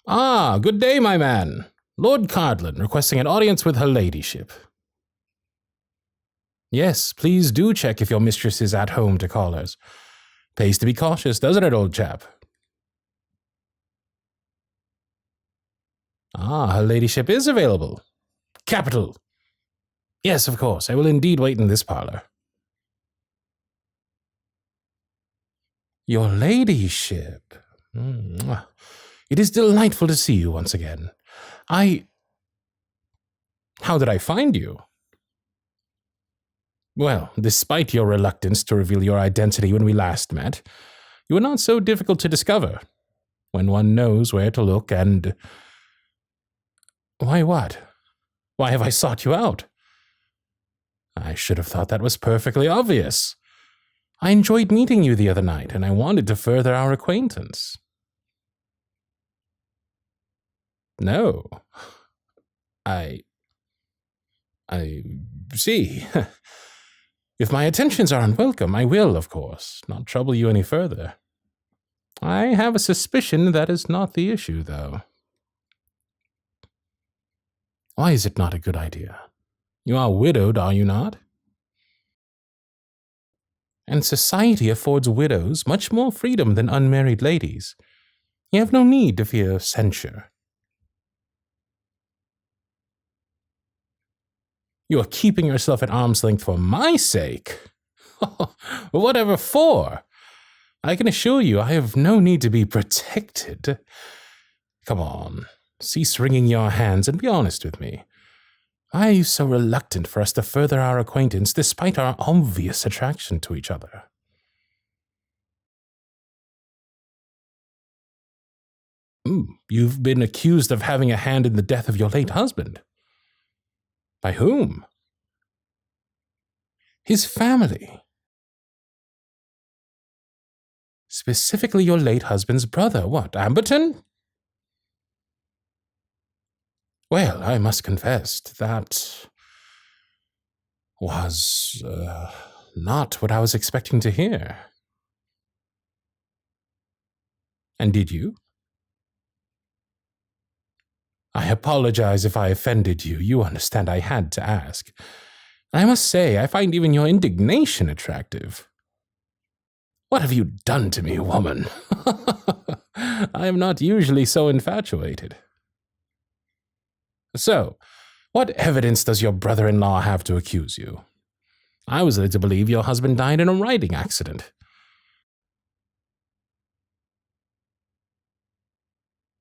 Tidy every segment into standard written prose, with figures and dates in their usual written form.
Ah, good day, my man. Lord Cardlin, requesting an audience with her ladyship. Yes, please do check if your mistress is at home to callers. Pays to be cautious, doesn't it, old chap? Ah, her ladyship is available. Capital. Yes, of course, I will indeed wait in this parlor. Your ladyship. It is delightful to see you once again. How did I find you? Well, despite your reluctance to reveal your identity when we last met, you were not so difficult to discover. When one knows where to look and... Why what? Why have I sought you out? I should have thought that was perfectly obvious. I enjoyed meeting you the other night, and I wanted to further our acquaintance. No. I see. If my attentions are unwelcome, I will, of course, not trouble you any further. I have a suspicion that is not the issue, though. Why is it not a good idea? You are widowed, are you not? And society affords widows much more freedom than unmarried ladies. You have no need to fear censure. You are keeping yourself at arm's length for my sake. Whatever for? I can assure you I have no need to be protected. Come on, cease wringing your hands and be honest with me. Why are you so reluctant for us to further our acquaintance despite our obvious attraction to each other? You've been accused of having a hand in the death of your late husband. By whom? His family. Specifically your late husband's brother. What, Amberton? Well, I must confess that was not what I was expecting to hear. And did you? I apologize if I offended you. You understand I had to ask. I must say, I find even your indignation attractive. What have you done to me, woman? I am not usually so infatuated. So, what evidence does your brother-in-law have to accuse you? I was led to believe your husband died in a riding accident.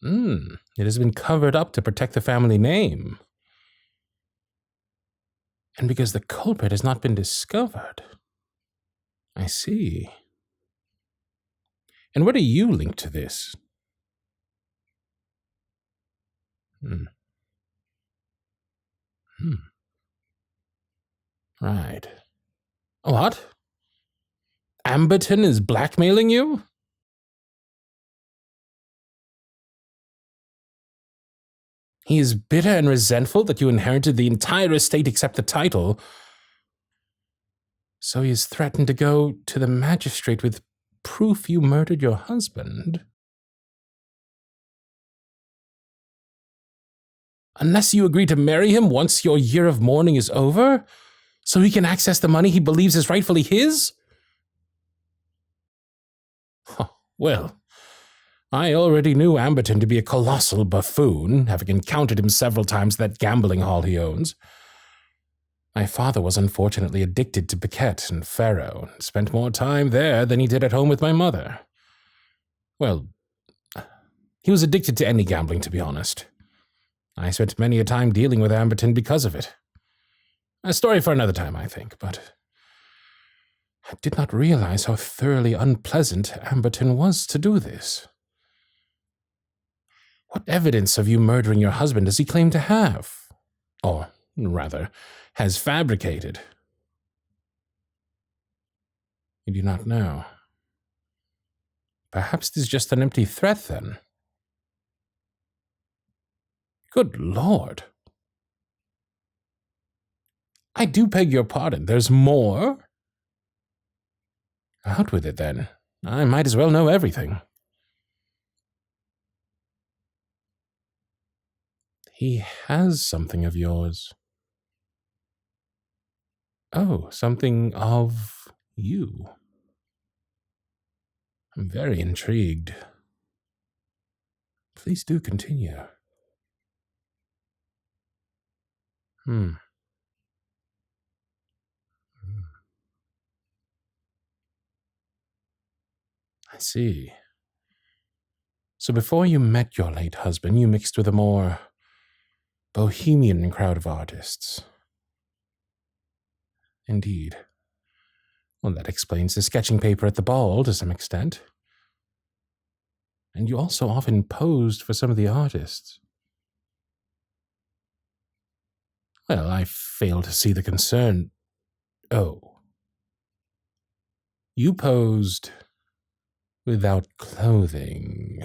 It has been covered up to protect the family name. And because the culprit has not been discovered. I see. And where do you link to this? Right. What? Amberton is blackmailing you? He is bitter and resentful that you inherited the entire estate except the title. So he has threatened to go to the magistrate with proof you murdered your husband. Unless you agree to marry him once your year of mourning is over, so he can access the money he believes is rightfully his? Well, I already knew Amberton to be a colossal buffoon, having encountered him several times at that gambling hall he owns. My father was unfortunately addicted to piquet and faro, and spent more time there than he did at home with my mother. Well, he was addicted to any gambling, to be honest. I spent many a time dealing with Amberton because of it. A story for another time, I think, but I did not realize how thoroughly unpleasant Amberton was to do this. What evidence of you murdering your husband does he claim to have? Or, rather, has fabricated? You do not know. Perhaps it is just an empty threat, then. Good Lord. I do beg your pardon. There's more? Out with it, then. I might as well know everything. He has something of yours. Oh, something of you. I'm very intrigued. Please do continue. I see. So before you met your late husband, you mixed with a more bohemian crowd of artists. Indeed. Well, that explains the sketching paper at the ball to some extent. And you also often posed for some of the artists. Well, I fail to see the concern. Oh. You posed without clothing.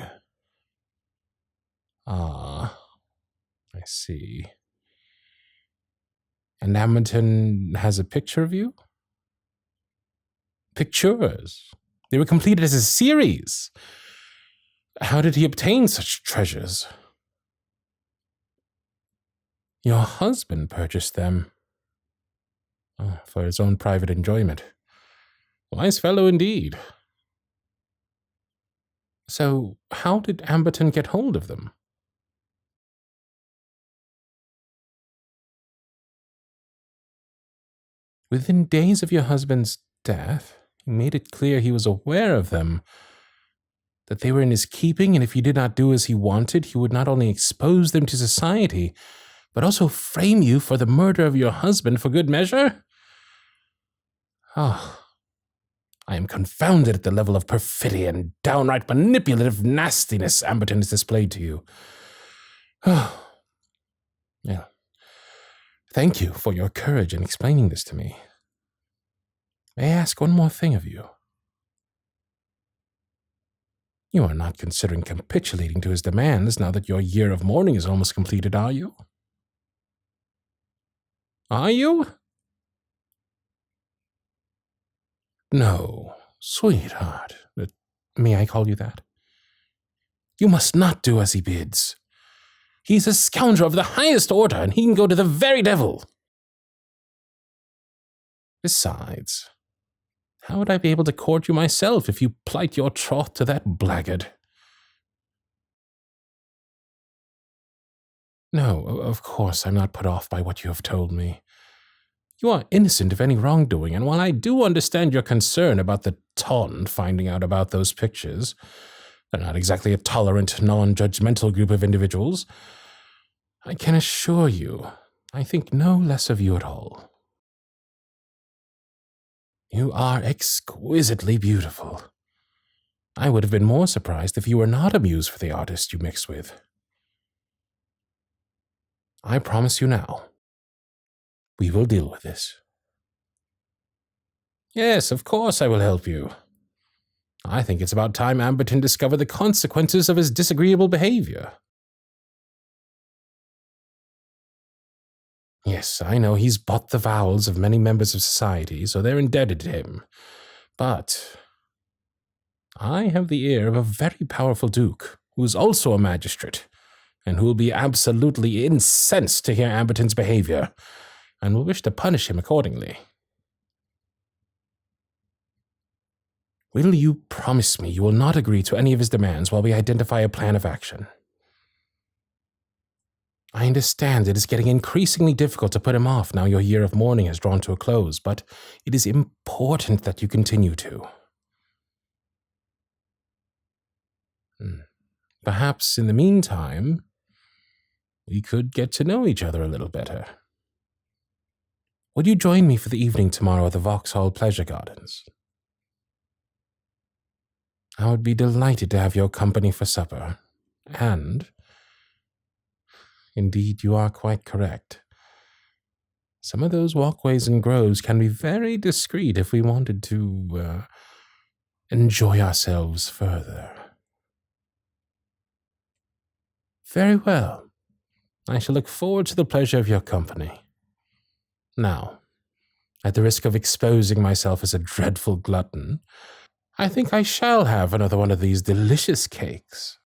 Ah, I see. And Amberton has a picture of you? Pictures. They were completed as a series. How did he obtain such treasures? Your husband purchased them. Oh, for his own private enjoyment. Wise fellow indeed. So, how did Amberton get hold of them? Within days of your husband's death, he made it clear he was aware of them, that they were in his keeping, and if you did not do as he wanted, he would not only expose them to society, but also frame you for the murder of your husband for good measure? Oh, I am confounded at the level of perfidy and downright manipulative nastiness Amberton has displayed to you. Oh, yeah. Thank you for your courage in explaining this to me. May I ask one more thing of you? You are not considering capitulating to his demands now that your year of mourning is almost completed, are you? Are you? No, sweetheart. May I call you that? You must not do as he bids. He's a scoundrel of the highest order, and he can go to the very devil. Besides, how would I be able to court you myself if you plight your troth to that blackguard? No, of course I'm not put off by what you have told me. You are innocent of any wrongdoing, and while I do understand your concern about the ton finding out about those pictures, they're not exactly a tolerant, non-judgmental group of individuals, I can assure you, I think no less of you at all. You are exquisitely beautiful. I would have been more surprised if you were not a muse for the artist you mix with. I promise you now, we will deal with this. Yes, of course I will help you. I think it's about time Amberton discovered the consequences of his disagreeable behavior. Yes, I know he's bought the vows of many members of society, so they're indebted to him. But I have the ear of a very powerful duke, who is also a magistrate, and who will be absolutely incensed to hear Amberton's behavior, and will wish to punish him accordingly. Will you promise me you will not agree to any of his demands while we identify a plan of action? I understand it is getting increasingly difficult to put him off now your year of mourning has drawn to a close, but it is important that you continue to. Perhaps in the meantime, we could get to know each other a little better. Would you join me for the evening tomorrow at the Vauxhall Pleasure Gardens? I would be delighted to have your company for supper, and indeed, you are quite correct. Some of those walkways and groves can be very discreet if we wanted to enjoy ourselves further. Very well. I shall look forward to the pleasure of your company. Now, at the risk of exposing myself as a dreadful glutton, I think I shall have another one of these delicious cakes.